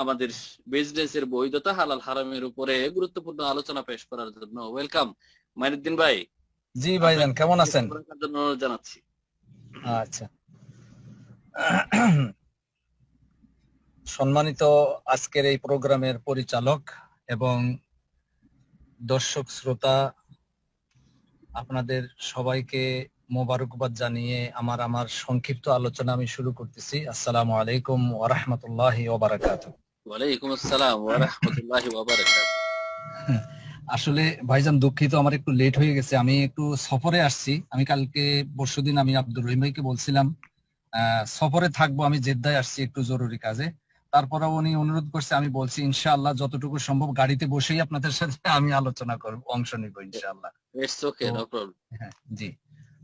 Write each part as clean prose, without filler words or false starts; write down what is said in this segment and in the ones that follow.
আমাদের বিজনেসের বৈধতা হালাল হারামের উপরে গুরুত্বপূর্ণ আলোচনা পেশ করার জন্য ওয়েলকাম মাইনুদ্দিন ভাই। জি ভাইজান, আপনাকে কেমন আছেন? জন্য অনুরোধ জানাচ্ছি। আচ্ছা। সম্মানিত আজকের এই প্রোগ্রামের পরিচালক এবং দর্শক শ্রোতা, আপনাদের সবাইকে মোবারকবাদ জানিয়ে আমার সংক্ষিপ্ত আলোচনা আমি শুরু করতেছি। আসসালামু আলাইকুম ওয়া রাহমাতুল্লাহি ওয়া বারাকাতুহু। ওয়ালাইকুম আসসালাম ওয়া রাহমাতুল্লাহি ওয়া বারাকাতুহু। আসলে ভাইজান দুঃখিত, আমার একটু লেট হয়ে গেছে, আমি একটু সফরে আসছি। আমি কালকে পরশুদিন আমি আব্দুর রহিম ভাইকে বলছিলাম সফরে থাকবো, আমি জেদ্দায় আসছি একটু জরুরি কাজে। তারপরে উনি অনুরোধ করছে, আমি বলছি ইনশাআল্লাহ যতটুকু সম্ভব গাড়িতে বসেই আপনাদের সাথে আমি আলোচনা করব, অংশ নিব ইনশাআল্লাহ। ইটস ওকে, তো নো প্রবলেম। হ্যাঁ, জি।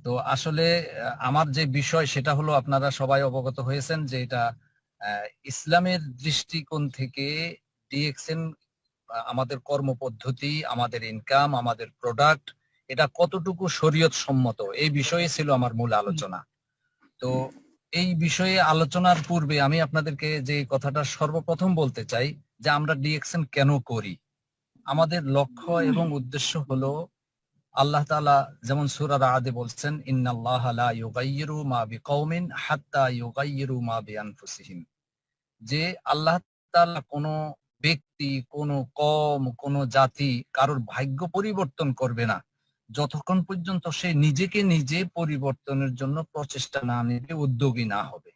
তো আসলে আমার যে বিষয় সেটা হলো, আপনারা সবাই অবগত হয়েছেন যে এটা ইসলামের দৃষ্টিকোণ থেকে ডিএক্সএন আমাদের কর্মপদ্ধতি, আমাদের ইনকাম, আমাদের প্রোডাক্ট, এটা কতটুকু শরীয়ত সম্মত, এই বিষয়ে ছিল আমার মূল আলোচনা। তো এই বিষয়ে আলোচনার পূর্বে আমি আপনাদেরকে যে কথাটা সর্বপ্রথম বলতে চাই যে আমরা ডিএক্সএন কেন করি। আমাদের লক্ষ্য এবং উদ্দেশ্য হলো, আল্লাহ তাআলা যেমন সূরা রা'দে বলছেন, ইন্নাল্লাহা লা ইউগাইয়িরু মা বিকওমিন হাত্তা ইউগাইয়িরু মা বিআনফুসিহিম, যে আল্লাহ তাআলা কোনো ব্যক্তি, কোনো কওম, কোনো জাতি কারোর ভাগ্য পরিবর্তন করবে না যতক্ষণ পর্যন্ত সে নিজেকে নিজে পরিবর্তনের জন্য প্রচেষ্টা না নেবে, উদ্যোগী না হবে।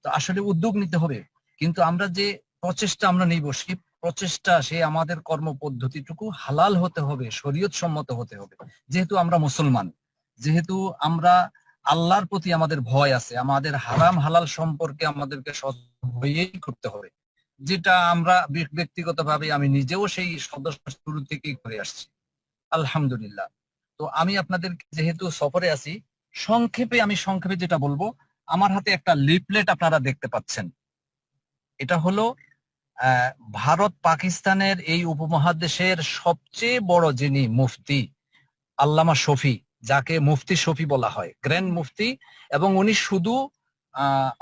তো আসলে উদ্যোগ নিতে হবে, কিন্তু আমরা যে প্রচেষ্টা আমরা নিব, সেই প্রচেষ্টা সে আমাদের কর্ম পদ্ধতিটুকু হালাল হতে হবে, শরীয়ত সম্মত হতে হবে। যেহেতু আমরা মুসলমান, যেহেতু আমরা আল্লাহর প্রতি আমাদের ভয় আছে, আমাদের হারাম হালাল সম্পর্কে আমাদেরকে সচেতন হয়েই করতে হবে, যেটা আমরা ব্যক্তিগতভাবে আমি নিজেও সেই সদস্য শুরু থেকেই করে আসছি আলহামদুলিল্লাহ। তো আমি আপনাদের যেহেতু সফরে আছি, সংক্ষেপে যেটা বলবো, আমার হাতে একটা লিফলেট আপনারা দেখতে পাচ্ছেন। এটা হলো ভারত পাকিস্তানের এই উপমহাদেশের সবচেয়ে বড় যিনি মুফতি, আল্লামা শফি, যাকে মুফতি শফি বলা হয়, গ্র্যান্ড মুফতি। এবং উনি শুধু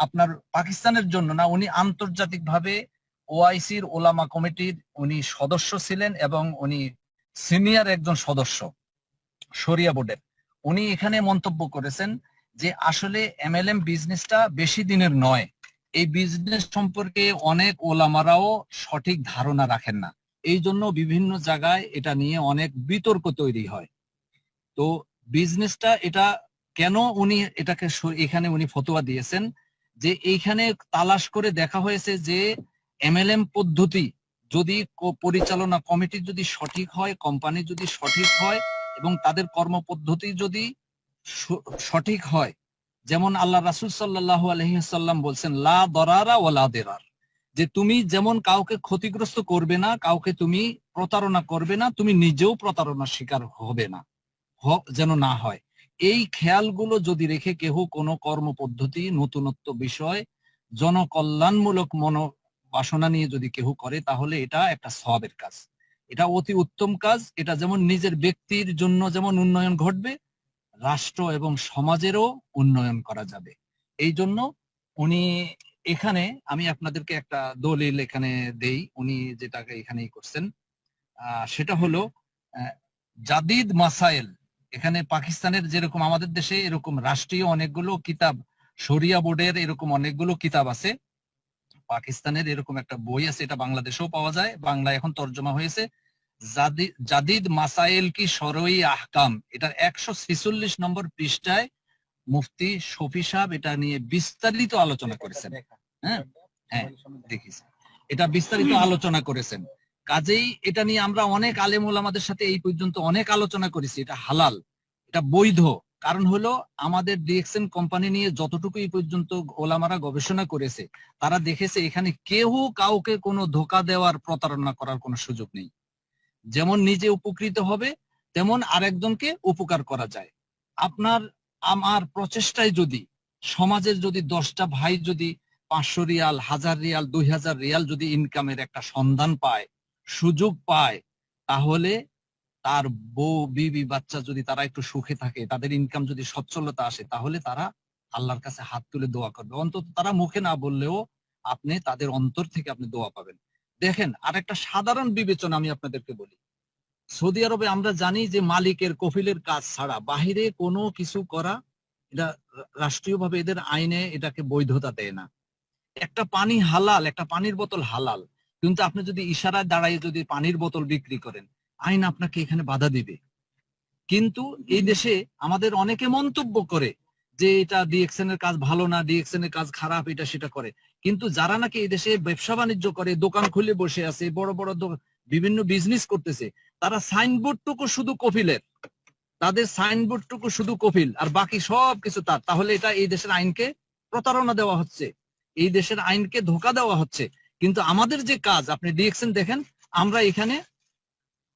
আপনার পাকিস্তানের জন্য না, উনি আন্তর্জাতিকভাবে ওআইসির ওলামা কমিটির উনি সদস্য ছিলেন এবং উনি সিনিয়র একজন সদস্য শরিয়া বোর্ডের। উনি এখানে মন্তব্য করেছেন যে আসলে এমএলএম বিজনেসটা বেশি দিনের নয়। এই বিজনেস সম্পর্কে অনেক ওলামারাও সঠিক ধারণা রাখেন না, এই জন্য বিভিন্ন জায়গায় এটা নিয়ে অনেক বিতর্ক তৈরি হয়। তো বিজনেসটা এটা কেন উনি এটাকে এখানে উনি ফতোয়া দিয়েছেন যে এইখানে তালাশ করে দেখা হয়েছে যে এমএলএম পদ্ধতি যদি পরিচালনা কমিটি যদি সঠিক হয়, কোম্পানি যদি সঠিক হয় এবং তাদের কর্মপদ্ধতি যদি সঠিক হয়, যেমন আল্লাহ রাসূল সাল্লাল্লাহু আলাইহি ওয়াসাল্লাম বলছেন, লা দরারা ওয়ালা দিরার, যে তুমি যেমন কাউকে ক্ষতিগ্রস্ত করবে না, কাউকে তুমি প্রতারণা করবে না, তুমি নিজেও প্রতারণার শিকার হবে না, যেন না হয়। এই খেয়ালগুলো যদি রেখে কেহ কোনো কর্মপদ্ধতি, নতুনত্ব বিষয়, জনকল্যাণমূলক মনোবাসনা নিয়ে যদি কেহ করে, তাহলে এটা একটা সওয়াবের কাজ, এটা অতি উত্তম কাজ। এটা যেমন নিজের ব্যক্তির জন্য যেমন উন্নয়ন ঘটবে, রাষ্ট্র এবং সমাজেরও উন্নয়ন করা যাবে। এই জন্য উনি এখানে, আমি আপনাদেরকে একটা দলিল এখানে দেই, উনি যেটাকে এখানেই করছেন, সেটা হলো জাদিদ মাসাইল। এখানে পাকিস্তানের যেরকম আমাদের দেশে এরকম রাষ্ট্রীয় অনেকগুলো কিতাব, শরিয়া বোর্ডের এরকম অনেকগুলো কিতাব আছে, পাকিস্তানের এরকম একটা বই আছে, এটা বাংলাদেশেও পাওয়া যায়, বাংলা এখন তর্জমা হয়েছে, জাদিদ মাসাইল কি শরঈ আহকাম। এটার 146 নম্বর পৃষ্ঠায় মুফতি শফি সাহেব এটা নিয়ে বিস্তারিত আলোচনা করেছেন। হ্যাঁ হ্যাঁ, দেখিস, এটা বিস্তারিত আলোচনা করেছেন। কাজেই এটা নিয়ে আমরা অনেক আলেম ওলামাদের সাথে এই পর্যন্ত অনেক আলোচনা করেছি, এটা হালাল, এটা বৈধ। কারণ হলো আমাদের ডিএক্সএন কোম্পানি নিয়ে যতটুকু এই পর্যন্ত ওলামারা গবেষণা করেছে, তারা দেখেছে এখানে কেউ কাউকে কোনো ধোঁকা দেওয়ার, প্রতারণা করার কোনো সুযোগ নেই। যেমন নিজে উপকৃত হবে, তেমন আরেকজনকে উপকার করা যায়। আপনার আমার প্রচেষ্টায় যদি সমাজের যদি 10টা ভাই যদি 500 রিয়াল, 1000 রিয়াল, 2000 রিয়াল যদি ইনকামের একটা সন্ধান পায়, সুযোগ পায়, তাহলে তার বউ বিবি বাচ্চা যদি তারা একটু সুখে থাকে, তাদের ইনকাম যদি সচ্ছলতা আসে, তাহলে তারা আল্লাহর কাছে হাত তুলে দোয়া করবে। অন্তত তারা মুখে না বললেও আপনি তাদের অন্তর থেকে আপনি দোয়া পাবেন। দেখেন আরেকটা সাধারণ বিবেচনা আমি আপনাদেরকে বলি, সৌদি আরবে আমরা জানি যে মালিকের কফিলের কাজ ছাড়া বাহিরে কোনো কিছু করা, এটা রাষ্ট্রীয়ভাবে এদের আইনে এটাকে বৈধতা দেয় না। একটা পানি হালাল, একটা পানির বোতল হালাল, কিন্তু আপনি যদি ইশারায় দাঁড়ায় যদি পানির বোতল বিক্রি করেন, আইন আপনাকে এখানে বাধা দিবে। কিন্তু এই দেশে আমাদের অনেকে মন্তব্য করে যে এটা ডিএক্সএন এর কাজ ভালো না, ডিএক্সএন এর কাজ খারাপ, এটা সেটা করে। কিন্তু যারা নাকি এই দেশে ব্যবসা বাণিজ্য করে, দোকান খুলে বসে আছে, বড় বড় বিভিন্ন বিজনেস করতেছে, তারা সাইনবোর্ডটুকু শুধু কফিলের, তাদের সাইনবোর্ডটুকু শুধু কফিল, আর বাকি সব কিছু তার। তাহলে এটা এই দেশের আইনকে প্রতারণা দেওয়া হচ্ছে, এই দেশের আইনকে ধোকা দেওয়া হচ্ছে। কিন্তু আমাদের যে কাজ, আপনি ডিএক্সএন দেখেন, আমরা এখানে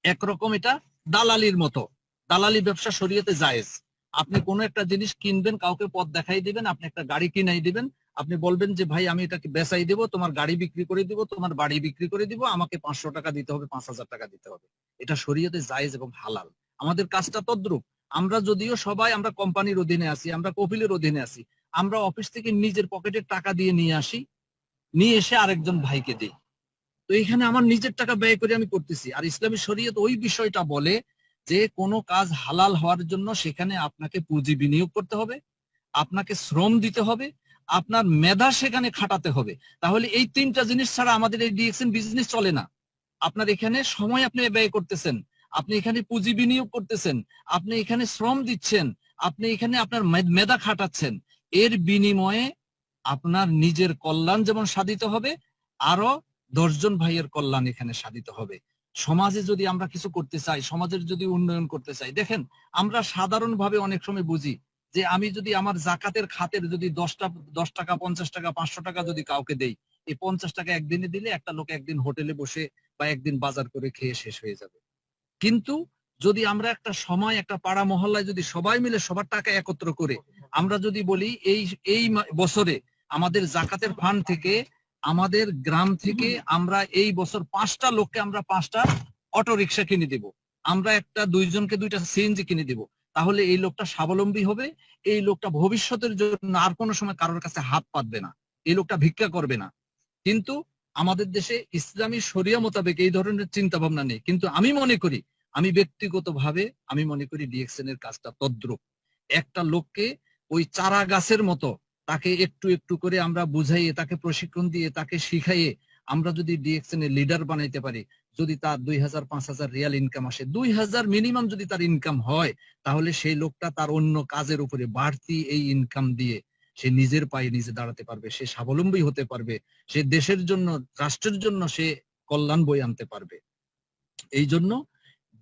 একরকম এটা দালালির মতো, দালালি ব্যবসা শরীয়তে জায়েজ। আপনি কোনো একটা জিনিস কিনবেন, কাউকে পথ দেখাই দিবেন, আপনি একটা গাড়ি কিনাই দিবেন, আপনি বলবেন যে ভাই আমি এটাকে বেচাই দিব, তোমার গাড়ি বিক্রি করে দিব, তোমার বাড়ি বিক্রি করে দিব, আমাকে 500 টাকা দিতে হবে, 5,000 টাকা দিতে হবে। এটা শরীয়তে জায়েজ এবং হালাল। আমাদের কাজটা তদ্রুপ। আমরা যদিও সবাই আমরা কোম্পানির অধীনে আছি, আমরা কপিলের অধীনে আছি, আমরা অফিস থেকে নিজের পকেটের টাকা দিয়ে নিয়ে আসি, নিয়ে এসে আরেকজন ভাইকে দিই। তো এখানে আমার নিজের টাকা ব্যয় করে আমি করতেছি। আর ইসলামী শরীয়ত ওই বিষয়টা বলে যে কোনো কাজ হালাল হওয়ার জন্য সেখানে আপনাকে পুঁজি বিনিয়োগ করতে হবে, আপনাকে শ্রম দিতে হবে, আপনার মেধা সেখানে খাটাতে হবে। তাহলে এই তিনটা জিনিস ছাড়া আমাদের এই ডিএক্সএন বিজনেস চলে না। আপনার এখানে সময় আপনি ব্যয় করতেছেন, আপনি এখানে পুঁজি বিনিয়োগ করতেছেন, আপনি এখানে শ্রম দিচ্ছেন, আপনি এখানে আপনার মেধা খাটাচ্ছেন। এর বিনিময়ে আপনার নিজের কল্যাণ যেমন সাধিত হবে, আরো 10 জন ভাইয়ের কল্যাণ এখানে সাধিত হবে। সমাজে যদি আমরা কিছু করতে চাই, সমাজের যদি উন্নয়ন করতে চাই, দেখেন আমরা সাধারণভাবে অনেক সময় বুঝি যে আমি যদি আমার জাকাতের খাতের যদি 10 টাকা, 50 টাকা, 500 টাকা যদি কাউকে দেই, এই 50 টাকা একদিনে দিলে একটা লোক একদিন হোটেলে বসে বা একদিন বাজার করে খেয়ে শেষ হয়ে যাবে। কিন্তু যদি আমরা একটা সময় একটা পাড়া মহল্লায় যদি সবাই মিলে সবার টাকা একত্র করে আমরা যদি বলি এই এই বছরে আমাদের জাকাতের ফান্ড থেকে, আমাদের গ্রাম থেকে আমরা এই বছর 5টা লোককে আমরা 5টা অটো রিক্সা কিনে দিব, আমরা একটা 2জনকে 2টা সিএনজি কিনে দিব, তাহলে এই লোকটা স্বাবলম্বী হবে। এই লোকটা ভবিষ্যতের জন্য আর কোনো সময় কারোর কাছে হাত পাতবে না, এই লোকটা ভিক্ষা করবে না। কিন্তু আমাদের দেশে ইসলামী শরিয়া মোতাবেক এই ধরনের চিন্তা ভাবনা নেই। কিন্তু আমি মনে করি, আমি ব্যক্তিগতভাবে আমি মনে করি ডিএক্সএন এর কাজটা তদ্রুপ। একটা লোককে ওই চারা গাছের মতো তাকে একটু একটু করে আমরা বুঝাইয়ে, তাকে প্রশিক্ষণ দিয়ে, তাকে শিখাইয়ে আমরা যদি ডিএক্সএন এর লিডার বানাইতে পারি, যদি তার 2,000-5,000 রিয়াল ইনকাম আসে, 2,000 মিনিমাম যদি তার ইনকাম হয়, তাহলে সেই লোকটা তার অন্য কাজের উপরে বাড়তি এই ইনকাম দিয়ে সে নিজের পায়ে নিজে দাঁড়াতে পারবে, সে স্বাবলম্বী হতে পারবে, সে দেশের জন্য, রাষ্ট্রের জন্য সে কল্যাণ বয়ে আনতে পারবে। এই জন্য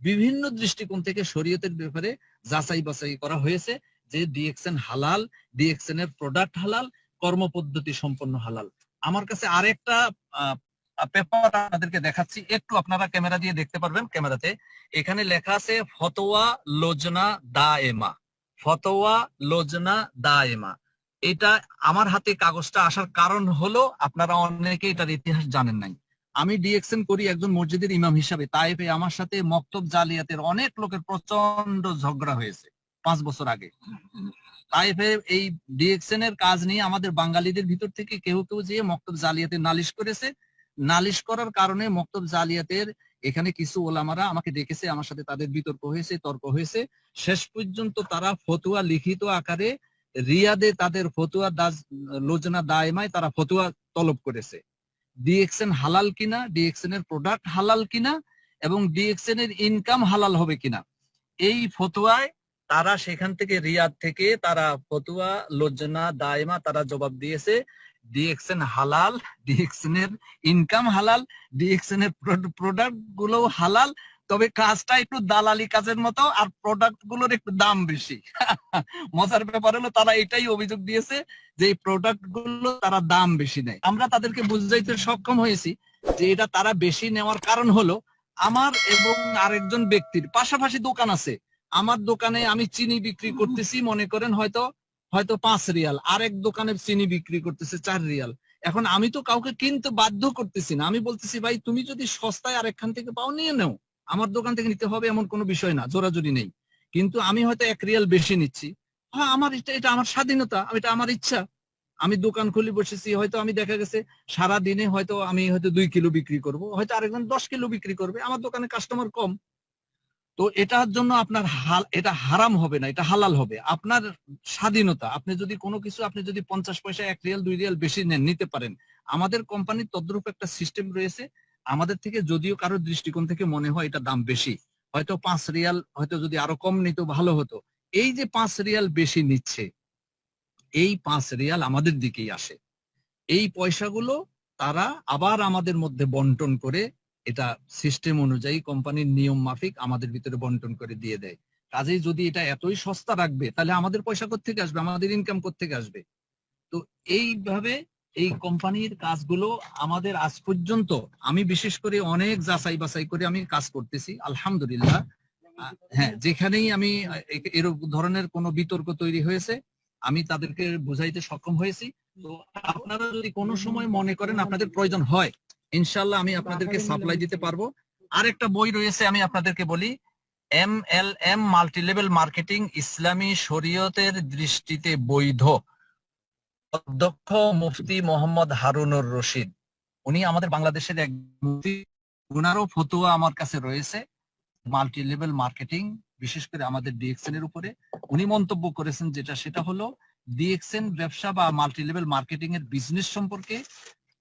বিভিন্ন দৃষ্টিকোণ থেকে শরীয়তের ব্যাপারে যাচাই বাছাই করা হয়েছে যে ডিএক্সএন হালাল, ডিএক্সএন এর প্রোডাক্ট হালাল, কর্মপদ্ধতি সম্পন্ন হালাল। আমার কাছে আরেকটা পেপার আপনাদেরকে দেখাচ্ছি, একটু আপনারা ক্যামেরা দিয়ে দেখতে পারবেন। ক্যামেরাতে এখানে লেখা আছে ফতোয়া লোজনা দায়েমা, ফতোয়া লোজনা দায়েমা। এটা আমার হাতে কাগজটা আসার কারণ হলো আপনারা অনেকে এটার ইতিহাস জানেন নাই। আমি ডিএক্সএন করি একজন মসজিদের ইমাম হিসাবে। তাইফে আমার সাথে মক্তব জালিয়াতের অনেক লোকের প্রচন্ড ঝগড়া হয়েছে 5 বছর আগে। তাইফে এই ডিএক্সএন এর কাজ নিয়ে আমাদের বাঙালিদের ভিতর থেকে কেউ কেউ যে মক্তব জালিয়াতের নালিশ করেছে। নালিশ করার কারণে মক্তব জালিয়াতের এখানে কিছু ওলামারা আমাকে ডেকেছে, আমার সাথে তাদের বিতর্ক হয়েছে, তর্ক হয়েছে। শেষ পর্যন্ত তারা ফতুয়া লিখিত আকারে রিয়াদে তাদের ফতুয়া লোজনা দায়মায় তারা ফতুয়া তলব করেছে, ডিএক্সএন হালাল কিনা, ডিএক্সএন এর প্রোডাক্ট হালাল কিনা, এবং ডিএক্সএন এর ইনকাম হালাল হবে কিনা। এই ফতুয়ায় তারা সেখান থেকে, রিয়াদ থেকে তারা ফতুয়া লোজনা দায়মা তারা জবাব দিয়েছে ডিএক্সএন হালাল, ডিএক্সএন এর ইনকাম হালাল, ডিএক্সএন এর প্রোডাক্ট গুলো হালাল, তবে কাজটা একটু দালালি কাজের মতো, আর প্রোডাক্ট গুলোর একটু দাম বেশি। মজার ব্যাপার হলো তারা এটাই অভিযোগ দিয়েছে যে এই প্রোডাক্ট গুলো তারা দাম বেশি নেয়। আমরা তাদেরকে বুঝাইতে সক্ষম হয়েছি যে এটা তারা বেশি নেওয়ার কারণ হলো আমার এবং আরেকজন ব্যক্তির পাশাপাশি দোকান আছে। আমার দোকানে আমি চিনি বিক্রি করতেছি মনে করেন হয়তো 5 রিয়াল, আরেক দোকানে চিনি বিক্রি করতেছে 4 রিয়াল। এখন আমি তো কাউকে কিনতে বাধ্য করতেছি না, আমি বলতেছি ভাই তুমি যদি সস্তায় আরেকখান থেকে পাও নিয়ে নাও, আমার দোকান থেকে নিতে হবে এমন কোনো বিষয় না, জোরাজুরি নেই। কিন্তু আমি হয়তো 1 রিয়াল বেশি নিচ্ছি, হ্যাঁ আমার এটা আমার স্বাধীনতা, এটা আমার ইচ্ছা, আমি দোকান খুলে বসেছি, হয়তো আমি দেখা গেছে সারা দিনে হয়তো আমি হয়তো 2 কিলো বিক্রি করব, হয়তো আরেকজন 10 কিলো বিক্রি করবে, আমার দোকানে কাস্টমার কম। তো এটার জন্য আপনার এটা হারাম হবে না, এটা হালাল হবে। আপনার স্বাধীনতা, আপনি যদি কোনো কিছু আপনি যদি 50 পয়সা 1 রিয়াল 2 রিয়াল বেশি নেন, নিতে পারেন। আমাদের কোম্পানির তদ্রূপ একটা সিস্টেম রয়েছে। আমাদের থেকে যদিও কারোর দৃষ্টিকোণ থেকে মনে হয় এটা দাম বেশি, হয়তো 5 রিয়াল হয়তো যদি আরো কম নিত ভালো হতো। এই যে 5 রিয়াল বেশি নিচ্ছে, এই 5 রিয়াল আমাদের দিকেই আসে। এই পয়সাগুলো তারা আবার আমাদের মধ্যে বন্টন করে, এটা সিস্টেম অনুযায়ী কোম্পানির নিয়ম মাফিক আমাদের ভিতরে বন্টন করে দিয়ে দেয়। কাজেই যদি এটা এতই সস্তা রাখবে, তাহলে আমাদের পয়সা কোত্থেকে আসবে, আমাদের ইনকাম কোত্থেকে আসবে? তো এইভাবে এই কোম্পানির কাজগুলো আমাদের আজ পর্যন্ত, আমি বিশেষ করে অনেক যাচাই বাছাই করে আমি কাজ করতেছি আলহামদুলিল্লাহ। হ্যাঁ, যেখানেই আমি এরকম ধরনের কোনো বিতর্ক তৈরি হয়েছে, আমি তাদেরকে বুঝাইতে সক্ষম হয়েছি। তো আপনারা যদি কোনো সময় মনে করেন আপনাদের প্রয়োজন হয়, ইনশাআল্লাহ আমি আপনাদেরকে সাপ্লাই দিতে পারবো। আরেকটা বই রয়েছে, আমি আপনাদেরকে বলি, MLM মাল্টিলেভেল মার্কেটিং, ইসলামী শরীয়তের দৃষ্টিতে বৈধ, অধ্যক্ষ মুফতি মোহাম্মদ হারুনুর রশিদ। উনি আমাদের বাংলাদেশের এক মুফতি, উনারও ফতোয়া আমার কাছে রয়েছে মাল্টি লেভেল মার্কেটিং, বিশেষ করে আমাদের ডিএক্সএন এর উপরে। উনি মন্তব্য করেছেন সেটা হলো ডিএক্সএন ব্যবসা বা মাল্টি লেভেল মার্কেটিং এর বিজনেস সম্পর্কে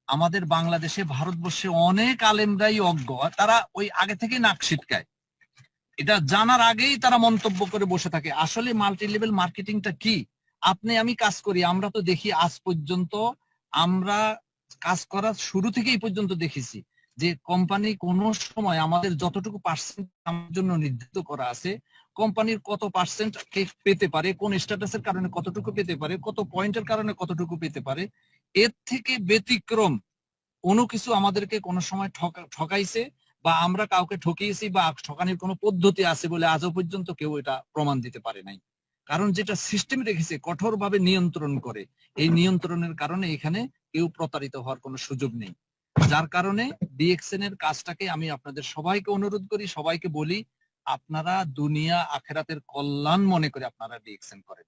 আমাদের বাংলাদেশে, ভারতবর্ষে অনেক আলেমরাই অজ্ঞ, তারা ওই আগে থেকে নাক ছিটকায়, এটা জানার আগেই তারা মন্তব্য করে বসে থাকে। আসলে মাল্টি লেভেল মার্কেটিংটা কি? আপনি আমি কাজ করি, আমরা তো দেখি আজ পর্যন্ত, আমরা কাজ করার শুরু থেকে এই পর্যন্ত দেখেছি যে কোম্পানি কোন সময় আমাদের যতটুকু পার্সেন্ট আমার জন্য নির্ধারিত করা আছে, কোম্পানির কত পার্সেন্ট পেতে পারে, কোন স্ট্যাটাসের কারণে কতটুকু পেতে পারে, কত পয়েন্টের কারণে কতটুকু পেতে পারে, এর থেকে ব্যতিক্রম কোনো কিছু আমাদেরকে কোনো সময় ঠকাইছে বা আমরা কাউকে ঠকিয়েছি বা ঠকানোর কোনো পদ্ধতি আছে বলে আজও পর্যন্ত কেউ এটা প্রমাণ দিতে পারে নাই। কারণ যেটা সিস্টেম রেখেছে কঠোরভাবে নিয়ন্ত্রণ করে, এই নিয়ন্ত্রণের কারণে এখানে কেউ প্রতারিত হওয়ার কোনো সুযোগ নেই। যার কারণে ডিএক্সএন এর কাজটাকে আমি আপনাদের সবাইকে অনুরোধ করি, সবাইকে বলি, আপনারা দুনিয়া আখেরাতের কল্যাণ মনে করে আপনারা ডিএক্সএন করেন।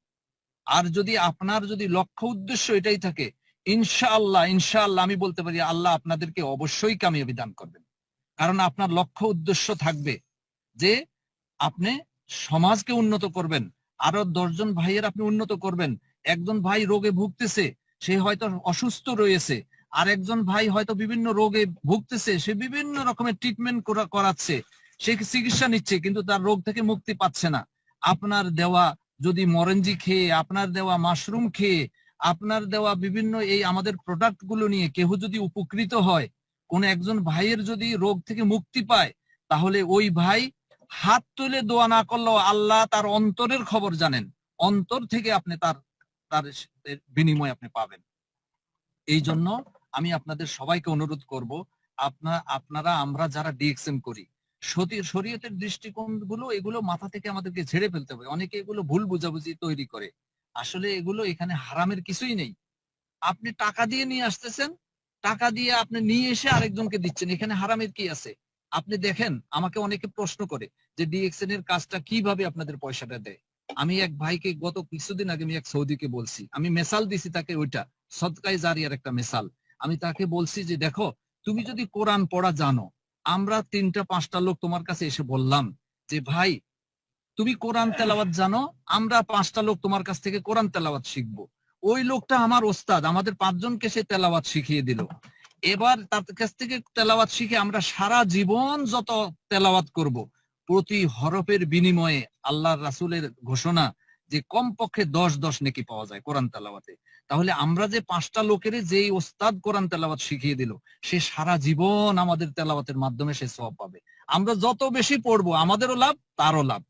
আর যদি আপনার যদি লক্ষ্য উদ্দেশ্য এটাই থাকে, ইনশাআল্লাহ ইনশাআল্লাহ আমি বলতে পারি আল্লাহ আপনাদেরকে অবশ্যই কামিয়াবি দান করবেন। কারণ আপনার লক্ষ্য উদ্দেশ্য থাকবে যে আপনি সমাজকে উন্নত করবেন, আরো 10 জন ভাইয়ের আপনি উন্নত করবেন। একজন ভাই রোগে ভুগতেছে, সে হয়তো অসুস্থ রয়েছে, আর একজন ভাই হয়তো বিভিন্ন রোগে ভুগতেছে, সে বিভিন্ন রকমের ট্রিটমেন্ট করাচ্ছে, সে চিকিৎসা নিচ্ছে, কিন্তু তার রোগ থেকে মুক্তি পাচ্ছে না। আপনার দেওয়া যদি মরেঞ্জি খেয়ে, আপনার দেওয়া মাশরুম খেয়ে, আপনার দেওয়া বিভিন্ন এই আমাদের প্রোডাক্ট গুলো নিয়ে কেউ যদি উপকৃত হয়, কোন একজন ভাইয়ের যদি রোগ থেকে মুক্তি পায়, তাহলে ওই ভাই হাত তুলে দোয়া না করলেও আল্লাহ তার অন্তরের খবর জানেন, অন্তর থেকে আপনি তার তার বিনিময় আপনি পাবেন। এই জন্য আমি আপনাদের সবাইকে অনুরোধ করব, আপনারা আমরা যারা ডিএক্সএম করি, শরীয়তের দৃষ্টিকোণ গুলো এগুলো মাথা থেকে আমাদেরকে ঝেড়ে ফেলতে হবে। অনেকে এগুলো ভুল বুঝাবুঝি তৈরি করে, আসলে এগুলো এখানে হারামের কিছুই নেই। আপনি টাকা দিয়ে নিয়ে আসতেছেন, টাকা দিয়ে আপনি নিয়ে এসে আরেকজনকে দিচ্ছেন, এখানে হারামের কি আছে? আপনি দেখেন, আমাকে অনেকে প্রশ্ন করে যে ডিএক্সএন এর কাজটা কিভাবে আপনাদের পয়সাটা দেয়। আমি এক ভাইকে গত কিছুদিন আগে আমি এক সৌদিকে বলছি, আমি মেসাল দিছি তাকে, ওইটা সদকায়ে জারিয়ার একটা মেসাল। আমি তাকে বলছি যে দেখো, তুমি যদি কোরআন পড়া জানো, আমরা 3টা 5টা লোক তোমার কাছে এসে বললাম যে ভাই তুমি কোরআন তেলাওয়াত জানো, আমরা 5টা লোক তোমার কাছ থেকে কোরআন তেলাওয়াত শিখবো। ওই লোকটা আমার ওস্তাদ, আমাদের 5 জনকে সে তেলাওয়াত শিখিয়ে দিল। এবার তার কাছ থেকে তেলাওয়াত শিখে আমরা সারা জীবন যত তেলাওয়াত করব, প্রতি হরফের বিনিময়ে আল্লাহর রাসূলের ঘোষণা যে কমপক্ষে 10 নেকি পাওয়া যায় কোরআন তেলাওয়াতে। তাহলে আমরা যে 5টা লোকের যেই ওস্তাদ কোরআন তেলাওয়াত শিখিয়ে দিল, সে সারা জীবন আমাদের তেলাওয়াতের মাধ্যমে সে সওয়াব পাবে। আমরা যত বেশি পড়বো আমাদেরও লাভ, তারও লাভ।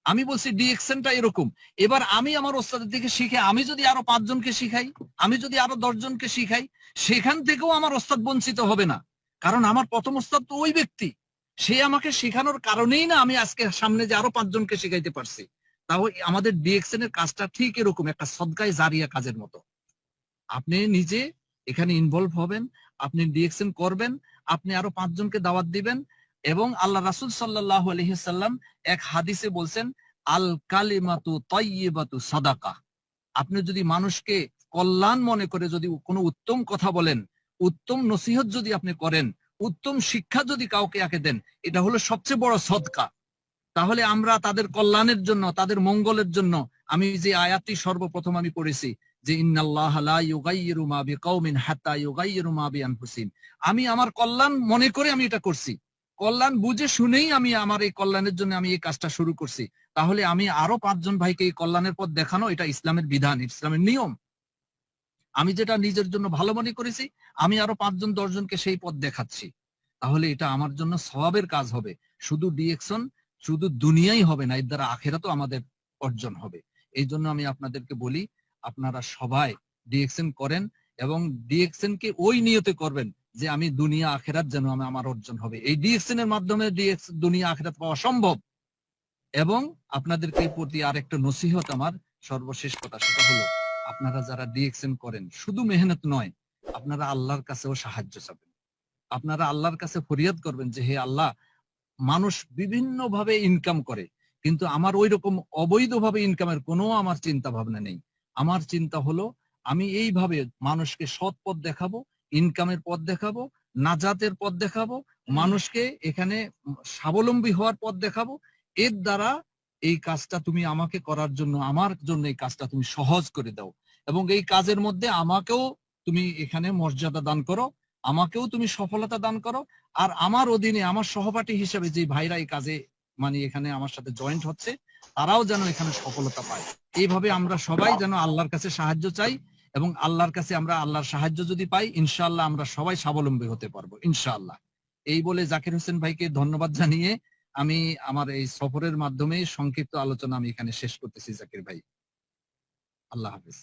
আমি বলছি ডিএক্সএনটা এরকম। এবার আমি আমার ওস্তাদের থেকে শিখে আমি যদি আরো 5 জনকে শিখাই, আমি যদি আরো 10 জনকে শিখাই, সেখান থেকেও আমার ওস্তাদ বঞ্চিত হবে না। কারণ আমার প্রথম ওস্তাদ তো ওই ব্যক্তি, সে আমাকে শেখানোর কারণেই না আমি আজকে সামনে যে আরো 5 জনকে শিখাইতে পারছি। তাও আমাদের ডিএক্সএন এর কাজটা ঠিক এরকম একটা সদকায়ে জারিয়া কাজের মতো। আপনি নিজে এখানে ইনভলভ হবেন, আপনি ডিএক্সএন করবেন, আপনি আরো 5 জনকে দাওয়াত দিবেন। এবং আল্লাহ রাসূল সাল্লাল্লাহু আলাইহি সাল্লাম এক হাদিসে বলছেন, আল কালিমাতু তাইয়্যিবাতু সাদাকা। আপনি যদি মানুষকে কল্যাণ মনে করে যদি কোনো উত্তম কথা বলেন, উত্তম নসিহত যদি আপনি করেন, উত্তম শিক্ষা যদি কাউকে একে দেন, এটা হলো সবচেয়ে বড় সদকা। তাহলে আমরা তাদের কল্যাণের জন্য, তাদের মঙ্গলের জন্য, আমি যে আয়াতটি সর্বপ্রথম আমি পড়েছি যে ইন্নাল্লাহ লা ইউগাইয়িরু মা বিকাউমিন হাত্তা ইউগাইয়িরু মা বিআনফুসিহিম, আমি আমার কল্যাণ মনে করে আমি এটা করছি, কল্যাণ বুঝে শুনেই আমি আমার এই কল্যাণের জন্য আমি এই কাজটা শুরু করছি। তাহলে আমি আরো 5 জন ভাইকে এই কল্যাণের পথ দেখানো, এটা ইসলামের বিধান, ইসলামের নিয়ম। আমি যেটা নিজের জন্য ভালো মনে করেছি, আমি আরো 5 জন 10 জনকে সেই পথ দেখাচ্ছি। তাহলে এটা আমার জন্য সওয়াবের কাজ হবে। শুধু ডিএকশন, শুধু দুনিয়াই হবে না, এর দ্বারা আখিরাতও আমাদের অর্জন হবে। এই জন্য আমি আপনাদেরকে বলি, আপনারা সবাই ডিএকশন করেন এবং ডিএকশন কে ওই নিয়তে করবেন যে আমি দুনিয়া আখিরাত যেন আমার অর্জন হবে। এই ডিএকশন এর মাধ্যমে দুনিয়া আখিরাত পাওয়া সম্ভব। এবং আপনাদেরকে এই প্রতি আরেকটা নসিহত আমার, সর্বশেষ কথা, সেটা হলো আপনারা যারা ডিএকশন করেন, শুধু মেহনত নয়, আপনারা আল্লাহর কাছেও সাহায্য চাবেন। আপনারা আল্লাহর কাছে ফরিয়াদ করবেন যে হে আল্লাহ, মানুষ বিভিন্ন ভাবে ইনকাম করে, কিন্তু আমার ওই রকম অবৈধভাবে ইনকামের কোনো আমার চিন্তা ভাবনা নেই। আমার চিন্তা হলো আমি এইভাবে মানুষকে সৎ পথ দেখাবো, ইনকামের পথ দেখাবো, নাজাতের পথ দেখাবো, মানুষকে এখানে স্বাবলম্বী হওয়ার পথ দেখাবো। এর দ্বারা এই কাজটা তুমি আমাকে করার জন্য, আমার জন্য এই কাজটা তুমি সহজ করে দাও, এবং এই কাজের মধ্যে আমাকেও তুমি এখানে মর্যাদা দান করো, আমাকেও তুমি সফলতা দান করো। আর আমার অধীনে আমার সহপাঠী হিসেবে যে ভাইরা এই কাজে মানে এখানে আমার সাথে জয়েন্ট হচ্ছে, তারাও যেন এখানে সফলতা পায়। এইভাবে আমরা সবাই যেন আল্লাহর কাছে সাহায্য চাই, এবং আল্লাহর কাছে আমরা আল্লাহর সাহায্য যদি পাই, ইনশাআল্লাহ আমরা সবাই স্বাবলম্বী হতে পারবো ইনশাআল্লাহ। এই বলে জাকির হোসেন ভাইকে ধন্যবাদ জানিয়ে আমি আমার এই সফরের মাধ্যমে সংক্ষিপ্ত আলোচনা আমি এখানে শেষ করতেছি। জাকির ভাই, আল্লাহ হাফেজ।